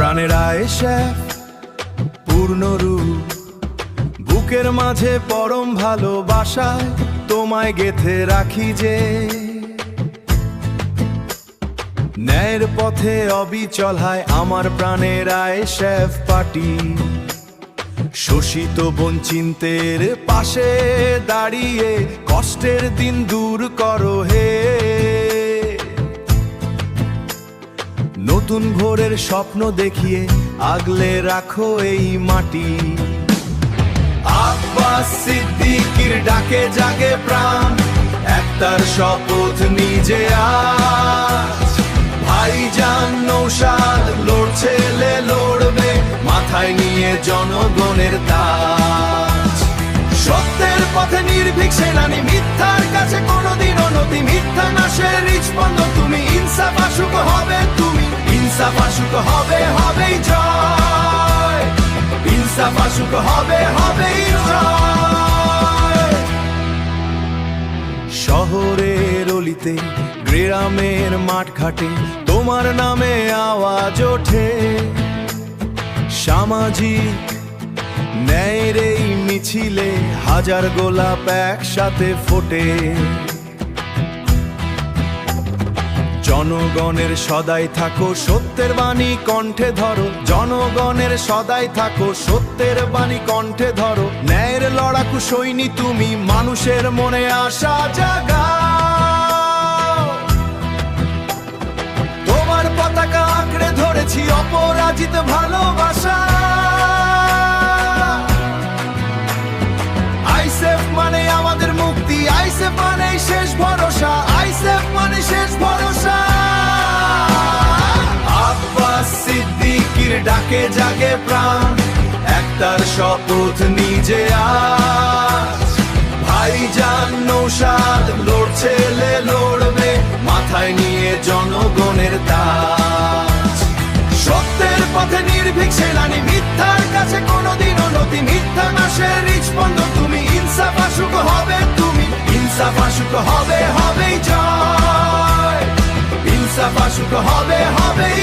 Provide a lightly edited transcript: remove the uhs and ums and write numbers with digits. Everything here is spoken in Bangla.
প্রাণের আয়েশাফ পূর্ণরূপ, বুকের মাঝে পরম ভালোবাসায় তোমায় গেথে রাখি যে। ন্যায়ের পথে অবিচল হয় আমার প্রাণের আয়েশাফ পার্টি। শোষিত বঞ্চিতের পাশে দাঁড়িয়ে কষ্টের দিন দূর করো হে। নতুন ভোরের স্বপ্ন দেখিয়ে আগলে রাখো এই মাটি। আব্বাস সিদ্দিকীর ডাকে জাগে প্রাণ, একতার শপথ নিজে আজ। ভাইজান নৌশাদ লড়ছে লড়বে, মাথায় নিয়ে জনগণের তাজ। সত্যের পথে নির্ভীক সেনানি, মিথ্যার কাছে কোনোদিনও নতি। মিথ্যা নাশের রিজপন্দ তুমি, ইনসাফ আশুক হবে তুমি। ইনসাফ আশুক হবে হবেই জয়, ইনসাফ আশুক হবে হবেই জয়। শহরের অলিতে গ্রামের মাঠ ঘাটে তোমার নামে আওয়াজ ওঠে। সামাজিক ন্যায়ের এই মিছিলে হাজার গোলাপ একসাথে ফোটে। জনগণের সদাই থাকো, সত্যের বাণী কণ্ঠে ধরো। জনগণের সদাই থাকো, সত্যের বাণী কণ্ঠে ধরো। ন্যায়ের লড়াকু সৈনিক তুমি, মানুষের মনে আশা জাগাও। তোমার পতাকা আঁকড়ে ধরেছি অপরাজিত ভালোবাসা। আইসেফ মানে আমাদের মুক্তি, আইসেফ মানে শেষ ভরসা, আইসেফ মানে শেষ ভরসা। আব্বাস সিদ্দিকীর ডাকে জাগে প্রাণ, একতার শপথ নিজে আজ। ভাইজান নৌশাদ লড়ছে লড়বে, মাথায় নিয়ে জনগণের তাজ। সত্যের পথে নির্ভীক সেনানি, মিথ্যার কাছে কোনোদিনও নতি। মিথ্যা নাশের রিজপন্দ তুমি, ইনসাফ আশুক হবে তুমি। ইনসাফ আশুক হবে হবেই জয়, ইনসাফ আশুক হবে হবেই